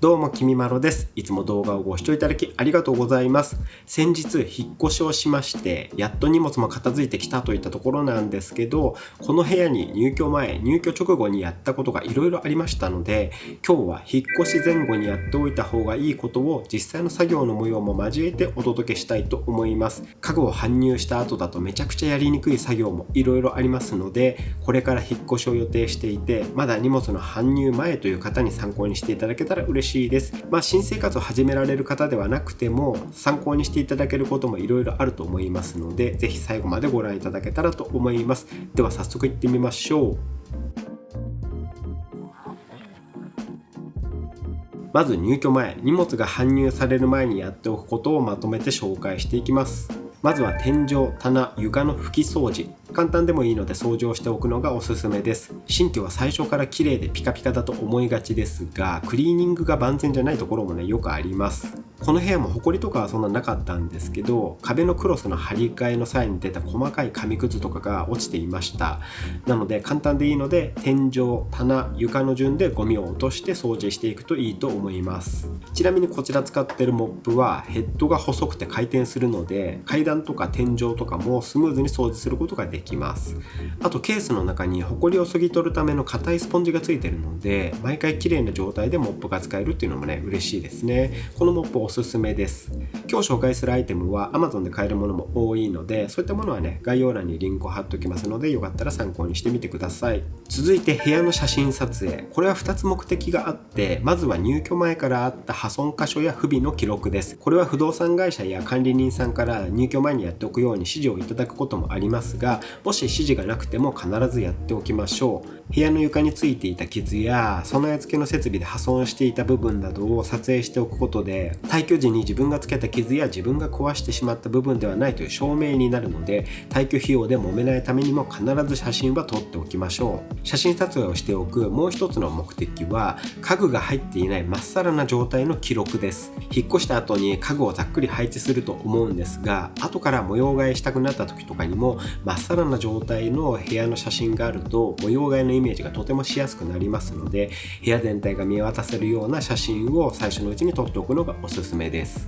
どうもきみまろです。いつも動画をご視聴いただきありがとうございます。先日引っ越しをしまして、やっと荷物も片付いてきたといったところなんですけど、この部屋に入居直後にやったことがいろいろありましたので、今日は引っ越し前後にやっておいた方がいいことを実際の作業の模様も交えてお届けしたいと思います。家具を搬入した後だとめちゃくちゃやりにくい作業もいろいろありますので、これから引っ越しを予定していて、まだ荷物の搬入前という方に参考にしていただけたら嬉しいです。新生活を始められる方ではなくても参考にしていただけることもいろいろあると思いますので、ぜひ最後までご覧いただけたらと思います。では早速いってみましょう。まず入居前、荷物が搬入される前にやっておくことをまとめて紹介していきます。まずは天井、棚、床の拭き掃除。簡単でもいいので掃除をしておくのがおすすめです。新居は最初から綺麗でピカピカだと思いがちですが、クリーニングが万全じゃないところもよくあります。この部屋もホコリとかはそんななかったんですけど、壁のクロスの張り替えの際に出た細かい紙くずとかが落ちていました。なので簡単でいいので、天井、棚、床の順でゴミを落として掃除していくといいと思います。ちなみにこちら使っているモップはヘッドが細くて回転するので、階段とか天井とかもスムーズに掃除することができます。あとケースの中にホコリを削ぎ取るための硬いスポンジがついているので、毎回綺麗な状態でモップが使えるっていうのも嬉しいですね。このモップおすすめです。今日紹介するアイテムは Amazon で買えるものも多いので、そういったものは概要欄にリンクを貼っておきますので、よかったら参考にしてみてください。続いて部屋の写真撮影。これは2つ目的があって、まずは入居前からあった破損箇所や不備の記録です。これは不動産会社や管理人さんから入居前にやっておくように指示をいただくこともありますが、もし指示がなくても必ずやっておきましょう。部屋の床についていた傷や備え付けの設備で破損していた部分などを撮影しておくことで、退去時に自分がつけた傷や自分が壊してしまった部分ではないという証明になるので、退去費用で揉めないためにも必ず写真は撮っておきましょう。写真撮影をしておくもう一つの目的は、家具が入っていないまっさらな状態の記録です。引っ越した後に家具をざっくり配置すると思うんですが、後から模様替えしたくなった時とかにもまっさらな状態の部屋の写真があると模様替えのイメージがとてもしやすくなりますので、部屋全体が見渡せるような写真を最初のうちに撮っておくのがおすすめです。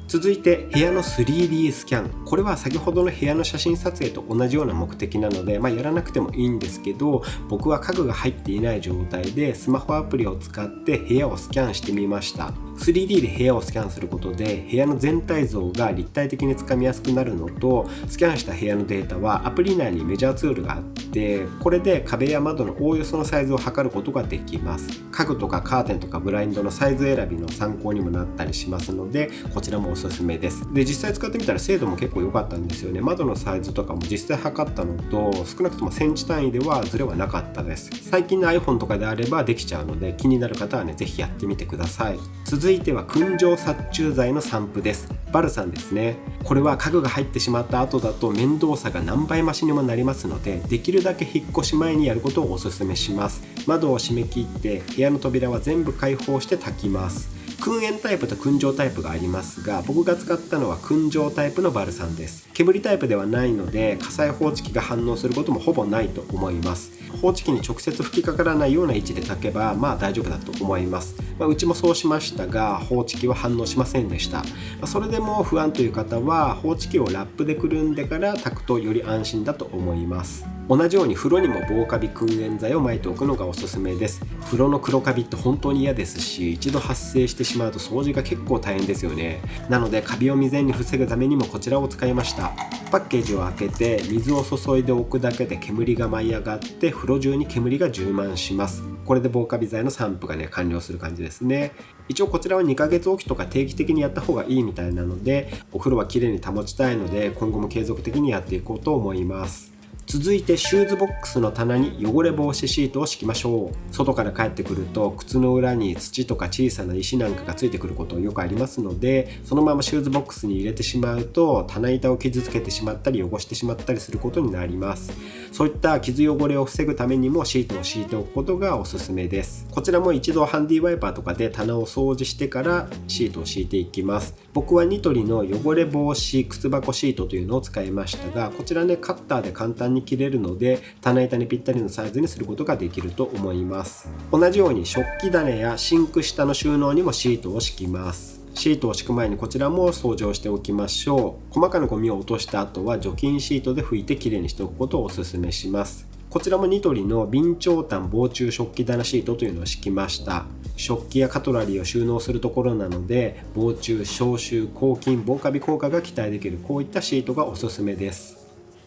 続いて部屋の 3D スキャン。これは先ほどの部屋の写真撮影と同じような目的なので、やらなくてもいいんですけど、僕は家具が入っていない状態でスマホアプリを使って部屋をスキャンしてみました。3D で部屋をスキャンすることで部屋の全体像が立体的につかみやすくなるのと、スキャンした部屋のデータはアプリ内にメジャーツールがあって、これで壁や窓のおおよそのサイズを測ることができます。家具とかカーテンとかブラインドのサイズ選びの参考にもなったりしますので、こちらもおすすめです。で、実際使ってみたら精度も結構良かったんですよね。窓のサイズとかも実際測ったのと、少なくともセンチ単位ではズレはなかったです。最近の iPhone とかであればできちゃうので、気になる方はぜひやってみてください。続いては燻蒸殺虫剤の散布です。バルサンですね。これは家具が入ってしまった後だと面倒さが何倍増しにもなりますので、できるだけ引っ越し前にやることをお勧めします。窓を閉め切って部屋の扉は全部開放して焚きます。燻煙タイプと燻蒸タイプがありますが、僕が使ったのは燻蒸タイプのバルサンです。煙タイプではないので、火災報知器が反応することもほぼないと思います。報知器に直接吹きかからないような位置で焚けば大丈夫だと思います。うちもそうしましたが、報知器は反応しませんでした。それでも不安という方は報知器をラップでくるんでから焚くとより安心だと思います。同じように風呂にも防カビ燻煙剤を撒いておくのがおすすめです。風呂の黒カビって本当に嫌ですし、一度発生してしまうと掃除が結構大変ですよね。なのでカビを未然に防ぐためにもこちらを使いました。パッケージを開けて水を注いでおくだけで煙が舞い上がって風呂中に煙が充満します。これで防カビ剤の散布が完了する感じですね。一応こちらは2ヶ月おきとか定期的にやった方がいいみたいなので、お風呂はきれいに保ちたいので今後も継続的にやっていこうと思います。続いてシューズボックスの棚に汚れ防止シートを敷きましょう。外から帰ってくると靴の裏に土とか小さな石なんかがついてくることよくありますので、そのままシューズボックスに入れてしまうと棚板を傷つけてしまったり汚してしまったりすることになります。そういった傷汚れを防ぐためにもシートを敷いておくことがおすすめです。こちらも一度ハンディワイパーとかで棚を掃除してからシートを敷いていきます。僕はニトリの汚れ防止靴箱シートというのを使いましたが、こちらカッターで簡単に単に切れるので、棚板にぴったりのサイズにすることができると思います。同じように食器棚やシンク下の収納にもシートを敷きます。シートを敷く前にこちらも掃除をしておきましょう。細かなゴミを落とした後は除菌シートで拭いてきれいにしておくことをお勧めします。こちらもニトリの備長炭防虫食器棚シートというのを敷きました。食器やカトラリーを収納するところなので、防虫、消臭、抗菌、防カビ効果が期待できるこういったシートがおすすめです。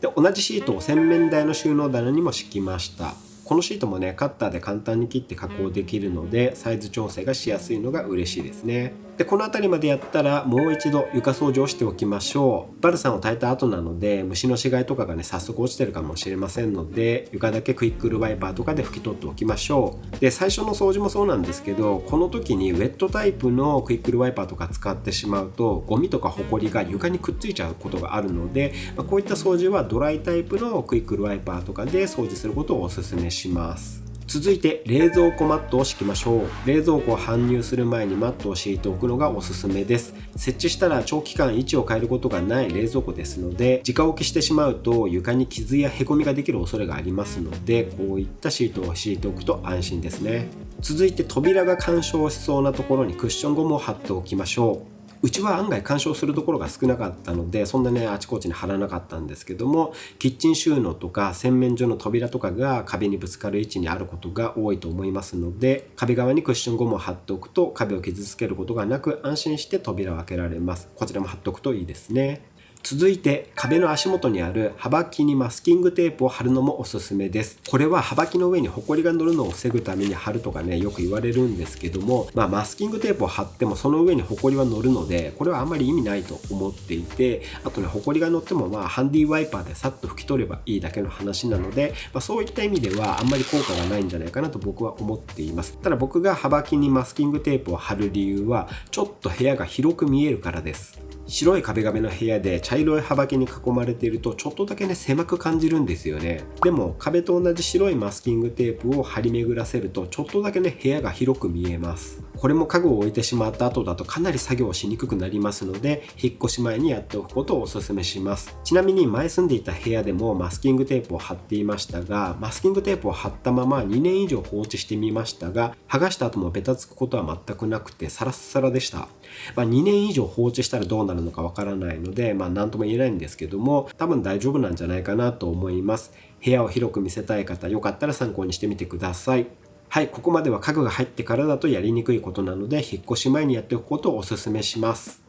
で、同じシートを洗面台の収納棚にも敷きました。このシートもね、カッターで簡単に切って加工できるので、サイズ調整がしやすいのが嬉しいですね。で、この辺りまでやったらもう一度床掃除をしておきましょう。バルサンを炊いた後なので、虫の死骸とかがね、早速落ちてるかもしれませんので、床だけクイックルワイパーとかで拭き取っておきましょう。で、最初の掃除もそうなんですけど、この時にウェットタイプのクイックルワイパーとか使ってしまうと、ゴミとかホコリが床にくっついちゃうことがあるので、こういった掃除はドライタイプのクイックルワイパーとかで掃除することをお勧めします。続いて冷蔵庫マットを敷きましょう。冷蔵庫を搬入する前にマットを敷いておくのがおすすめです。設置したら長期間位置を変えることがない冷蔵庫ですので、直置きしてしまうと床に傷やへこみができる恐れがありますので、こういったシートを敷いておくと安心ですね。続いて扉が干渉しそうなところにクッションゴムを貼っておきましょう。うちは案外干渉するところが少なかったので、そんなねあちこちに貼らなかったんですけども、キッチン収納とか洗面所の扉とかが壁にぶつかる位置にあることが多いと思いますので、壁側にクッションゴムを貼っておくと壁を傷つけることがなく、安心して扉を開けられます。こちらも貼っておくといいですね。続いて壁の足元にある幅木にマスキングテープを貼るのもおすすめです。これは幅木の上にホコリが乗るのを防ぐために貼るとかね、よく言われるんですけども、マスキングテープを貼ってもその上にホコリは乗るので、これはあんまり意味ないと思っていて、あとね、ホコリが乗ってもハンディワイパーでさっと拭き取ればいいだけの話なので、そういった意味ではあんまり効果がないんじゃないかなと僕は思っています。ただ僕が幅木にマスキングテープを貼る理由は、ちょっと部屋が広く見えるからです。白い壁紙の部屋で茶色い幅木に囲まれているとちょっとだけね狭く感じるんですよね。でも壁と同じ白いマスキングテープを張り巡らせるとちょっとだけね部屋が広く見えます。これも家具を置いてしまった後だとかなり作業しにくくなりますので、引っ越し前にやっておくことをお勧めします。ちなみに前住んでいた部屋でもマスキングテープを貼っていましたが、マスキングテープを貼ったまま2年以上放置してみましたが、剥がした後もベタつくことは全くなくてサラッサラでした。2年以上放置したらどうなるのかわからないので、何とも言えないんですけども、多分大丈夫なんじゃないかなと思います。部屋を広く見せたい方、よかったら参考にしてみてください。はい、ここまでは家具が入ってからだとやりにくいことなので、引っ越し前にやっておくことをお勧めします。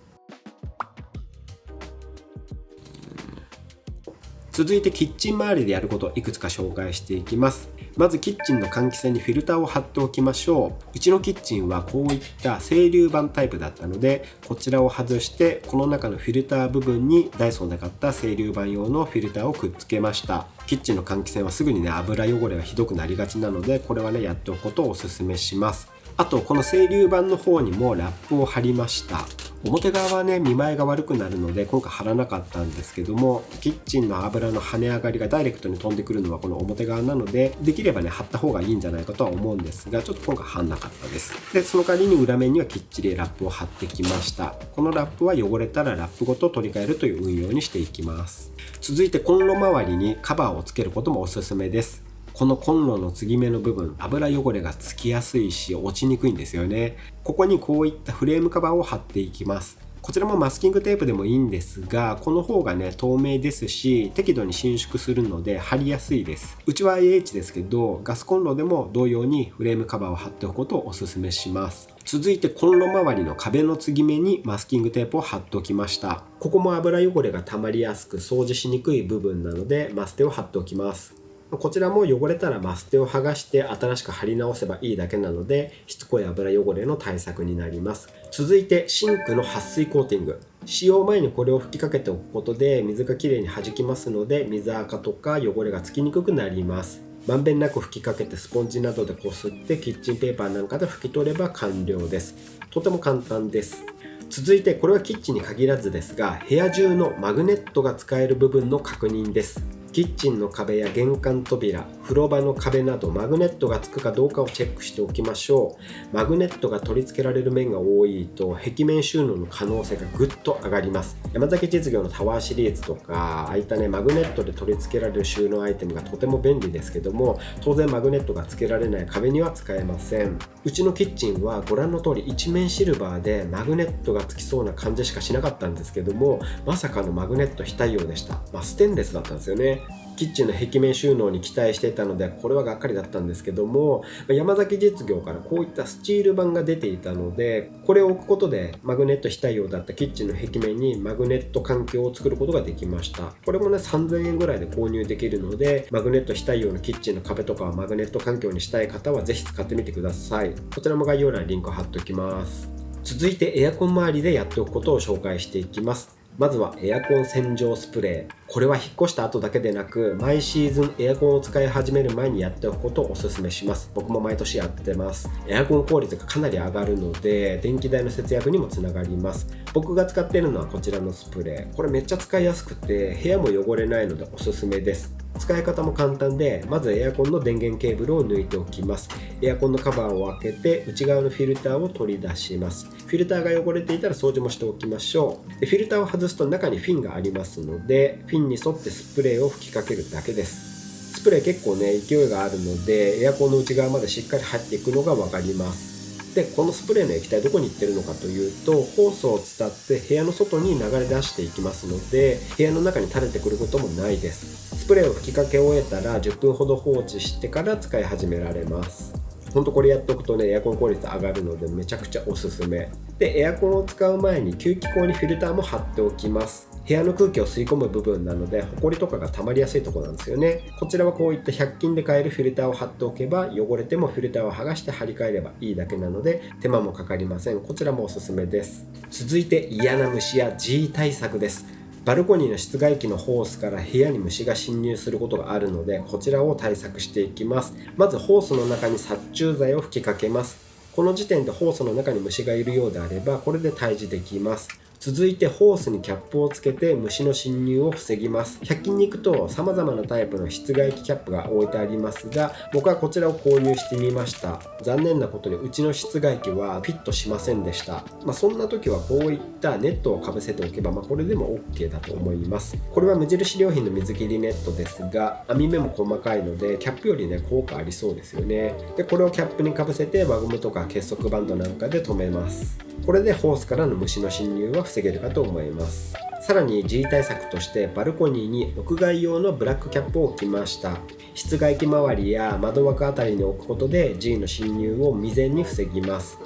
続いてキッチン周りでやることをいくつか紹介していきます。まずキッチンの換気扇にフィルターを貼っておきましょう。うちのキッチンはこういった整流板タイプだったので、こちらを外してこの中のフィルター部分にダイソンで買った整流板用のフィルターをくっつけました。キッチンの換気扇はすぐにね油汚れがひどくなりがちなので、これはねやっておくことをお勧めします。あとこの整流板の方にもラップを貼りました。表側はね見栄えが悪くなるので今回貼らなかったんですけども、キッチンの油の跳ね上がりがダイレクトに飛んでくるのはこの表側なので、できればね貼った方がいいんじゃないかとは思うんですが、ちょっと今回貼んなかったです。でその代わりに裏面にはきっちりラップを貼ってきました。このラップは汚れたらラップごと取り替えるという運用にしていきます。続いてコンロ周りにカバーをつけることもおすすめです。このコンロの継ぎ目の部分、油汚れがつきやすいし落ちにくいんですよね。ここにこういったフレームカバーを貼っていきます。こちらもマスキングテープでもいいんですが、この方がね透明ですし適度に伸縮するので貼りやすいです。うちは IH ですけど、ガスコンロでも同様にフレームカバーを貼っておくことをお勧めします。続いてコンロ周りの壁の継ぎ目にマスキングテープを貼っておきました。ここも油汚れが溜まりやすく掃除しにくい部分なのでマステを貼っておきます。こちらも汚れたらマステを剥がして新しく貼り直せばいいだけなので、しつこい油汚れの対策になります。続いてシンクの撥水コーティング。使用前にこれを吹きかけておくことで水がきれいに弾きますので、水垢とか汚れがつきにくくなります。まんべんなく吹きかけてスポンジなどでこすってキッチンペーパーなんかで拭き取れば完了です。とても簡単です。続いてこれはキッチンに限らずですが、部屋中のマグネットが使える部分の確認です。キッチンの壁や玄関扉、風呂場の壁などマグネットがつくかどうかをチェックしておきましょう。マグネットが取り付けられる面が多いと壁面収納の可能性がぐっと上がります。山崎実業のタワーシリーズとかああいったねマグネットで取り付けられる収納アイテムがとても便利ですけども、当然マグネットが付けられない壁には使えません。うちのキッチンはご覧の通り一面シルバーでマグネットが付きそうな感じしかしなかったんですけども、まさかのマグネット非対応でした。ステンレスだったんですよね。キッチンの壁面収納に期待していたのでこれはがっかりだったんですけども、山崎実業からこういったスチール板が出ていたので、これを置くことでマグネット非対応だったキッチンの壁面にマグネット環境を作ることができました。これもね3000円ぐらいで購入できるので、マグネット非対応のキッチンの壁とかはマグネット環境にしたい方はぜひ使ってみてください。こちらも概要欄にリンクを貼っておきます。続いてエアコン周りでやっておくことを紹介していきます。まずはエアコン洗浄スプレー。これは引っ越した後だけでなく毎シーズンエアコンを使い始める前にやっておくことをお勧めします。僕も毎年やってます。エアコン効率がかなり上がるので電気代の節約にもつながります。僕が使っているのはこちらのスプレー。これめっちゃ使いやすくて部屋も汚れないのでおすすめです。使い方も簡単で、まずエアコンの電源ケーブルを抜いておきます。エアコンのカバーを開けて内側のフィルターを取り出します。フィルターが汚れていたら掃除もしておきましょう。でフィルターを外すと中にフィンがありますので、フィンに沿ってスプレーを吹きかけるだけです。スプレー結構ね勢いがあるのでエアコンの内側までしっかり入っていくのが分かります。でこのスプレーの液体どこに行ってるのかというと、ホースを伝って部屋の外に流れ出していきますので、部屋の中に垂れてくることもないです。スプレーを吹きかけ終えたら10分ほど放置してから使い始められます。ほんとこれやっておくとねエアコン効率上がるのでめちゃくちゃおすすめで、エアコンを使う前に吸気口にフィルターも貼っておきます。部屋の空気を吸い込む部分なのでホコリとかが溜まりやすいところなんですよね。こちらはこういった100均で買えるフィルターを貼っておけば、汚れてもフィルターを剥がして貼り替えればいいだけなので手間もかかりません。こちらもおすすめです。続いて嫌な虫や G 対策です。バルコニーの室外機のホースから部屋に虫が侵入することがあるので、こちらを対策していきます。まずホースの中に殺虫剤を吹きかけます。この時点でホースの中に虫がいるようであればこれで退治できます。続いてホースにキャップをつけて虫の侵入を防ぎます。100均に行くと様々なタイプの室外機キャップが置いてありますが、僕はこちらを購入してみました。残念なことにうちの室外機はフィットしませんでした。そんな時はこういったネットをかぶせておけば、これでも OK だと思います。これは無印良品の水切りネットですが、網目も細かいのでキャップよりね効果ありそうですよね。でこれをキャップにかぶせて輪ゴムとか結束バンドなんかで留めます。これでホースからの虫の侵入は防げるかと思います。さらに G 対策としてバルコニーに屋外用のブラックキャップを置きました。室外機周りや窓枠あたりに置くことで G の侵入を未然に防ぎます。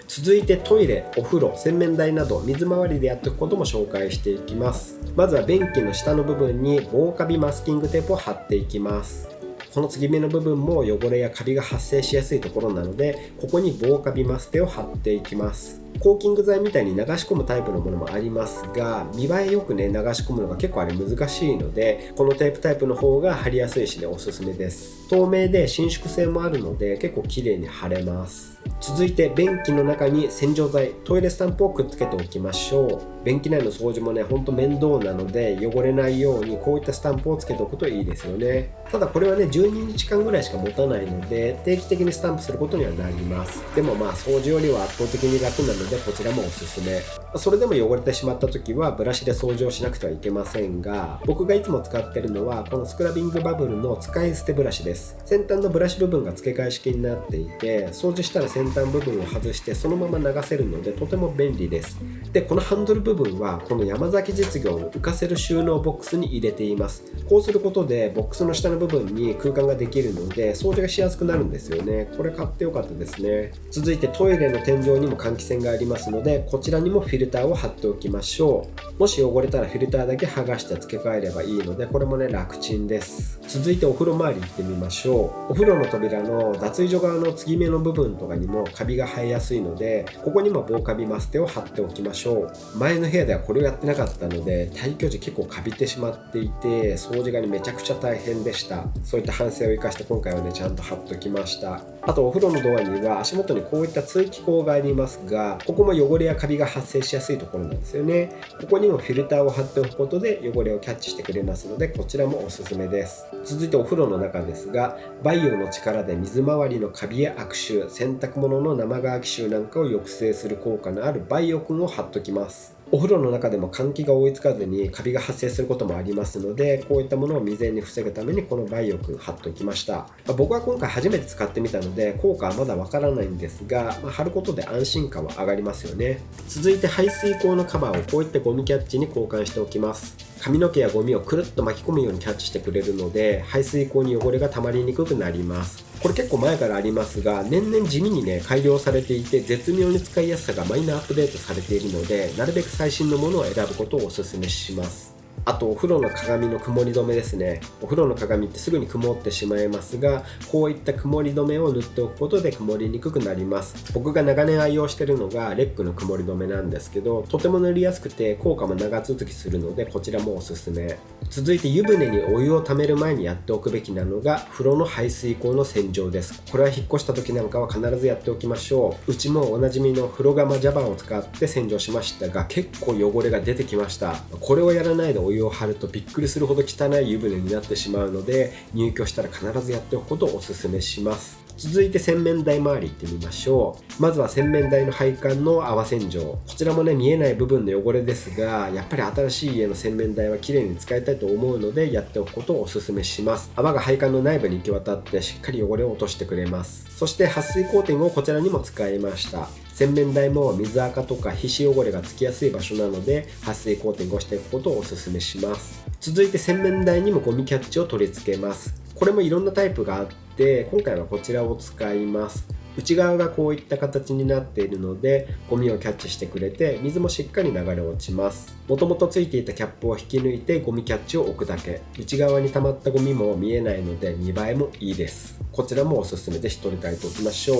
続いてトイレ、お風呂、洗面台など水回りでやっていくことも紹介していきます。まずは便器の下の部分に防カビマスキングテープを貼っていきます。この継ぎ目の部分も汚れやカビが発生しやすいところなので、ここに防カビマステを貼っていきます。コーキング剤みたいに流し込むタイプのものもありますが、見栄えよくね流し込むのが結構あれ難しいので、このテープタイプの方が貼りやすいしねおすすめです。透明で伸縮性もあるので結構綺麗に貼れます。続いて便器の中に洗浄剤、トイレスタンプをくっつけておきましょう。便器内の掃除もねほんと面倒なので、汚れないようにこういったスタンプをつけておくといいですよね。ただこれはね12日間ぐらいしか持たないので定期的にスタンプすることにはなります。でも掃除よりは圧倒的に楽なのでこちらもおすすめ。それでも汚れてしまった時はブラシで掃除をしなくてはいけませんが、僕がいつも使ってるのはこのスクラビングバブルの使い捨てブラシです。先端のブラシ部分が付け替え式になっていて、掃除したら先端部分を外してそのまま流せるのでとても便利です。でこのハンドル部分はこの山崎実業の浮かせる収納ボックスに入れています。こうすることでボックスの下の部分に空間ができるので掃除がしやすくなるんですよね。これ買ってよかったですね。続いてトイレの天井にも換気扇がありますので、こちらにもフィルターを貼っておきましょう。もし汚れたらフィルターだけ剥がして付け替えればいいので、これもね楽ちんです。続いてお風呂周り行ってみましょう。お風呂の扉の脱衣所側の継ぎ目の部分とかにもカビが生えやすいので、ここにも防カビマステを貼っておきましょう。前の部屋ではこれをやってなかったので退去時結構カビてしまっていて、掃除がめちゃくちゃ大変でした。そういった反省を生かして今回はねちゃんと貼っておきました。あとお風呂のドアには足元にこういった通気口がありますが、ここも汚れやカビが発生しやすいところなんですよね。ここにもフィルターを貼っておくことで汚れをキャッチしてくれますので、こちらもおすすめです。続いてお風呂の中ですが、バイオの力で水回りのカビや悪臭、洗濯物の生乾き臭なんかを抑制する効果のあるバイオくんを貼っときます。お風呂の中でも換気が追いつかずにカビが発生することもありますので、こういったものを未然に防ぐためにこのバイオくん貼っておきました。僕は今回初めて使ってみたので効果はまだわからないんですが、貼ることで安心感は上がりますよね。続いて排水口のカバーをこういったゴミキャッチに交換しておきます。髪の毛やゴミをくるっと巻き込むようにキャッチしてくれるので、排水口に汚れが溜まりにくくなります。これ結構前からありますが、年々地味に改良されていて、絶妙に使いやすさがマイナーアップデートされているので、なるべく最新のものを選ぶことをお勧めします。あとお風呂の鏡の曇り止めですね。お風呂の鏡ってすぐに曇ってしまいますが、こういった曇り止めを塗っておくことで曇りにくくなります。僕が長年愛用しているのがレックの曇り止めなんですけど、とても塗りやすくて効果も長続きするので、こちらもおすすめ。続いて湯船にお湯をためる前にやっておくべきなのが風呂の排水口の洗浄です。これは引っ越した時なんかは必ずやっておきましょう。うちもおなじみの風呂釜ジャバンを使って洗浄しましたが、結構汚れが出てきました。これをやらないでお湯を張るとびっくりするほど汚い湯船になってしまうので、入居したら必ずやっておくことをお勧めします。続いて洗面台周り行ってみましょう。まずは洗面台の配管の泡洗浄。こちらも見えない部分の汚れですが、やっぱり新しい家の洗面台は綺麗に使いたいと思うので、やっておくことをお勧めします。泡が配管の内部に行き渡ってしっかり汚れを落としてくれます。そして撥水コーティングをこちらにも使いました。洗面台も水垢とか皮脂汚れがつきやすい場所なので、撥水コーティングをしていくことをお勧めします。続いて洗面台にもゴミキャッチを取り付けます。これもいろんなタイプがあって、今回はこちらを使います。内側がこういった形になっているので、ゴミをキャッチしてくれて、水もしっかり流れ落ちます。もともとついていたキャップを引き抜いてゴミキャッチを置くだけ。内側に溜まったゴミも見えないので見栄えもいいです。こちらもおすすめで取り替えておきましょう。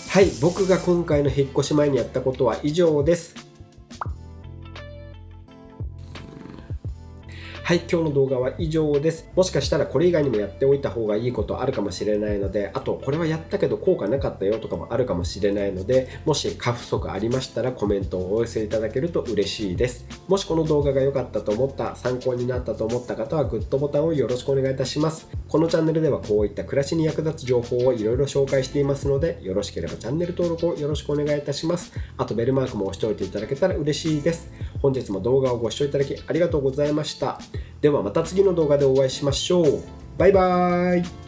はい、僕が今回の引っ越し前にやったことは以上です。はい、今日の動画は以上です。もしかしたらこれ以外にもやっておいた方がいいことあるかもしれないので、あとこれはやったけど効果なかったよとかもあるかもしれないので、もし過不足ありましたらコメントをお寄せいただけると嬉しいです。もしこの動画が良かったと思った、参考になったと思った方はグッドボタンをよろしくお願いいたします。このチャンネルではこういった暮らしに役立つ情報をいろいろ紹介していますので、よろしければチャンネル登録をよろしくお願いいたします。あとベルマークも押しておいていただけたら嬉しいです。本日も動画をご視聴いただきありがとうございました。ではまた次の動画でお会いしましょう。バイバーイ。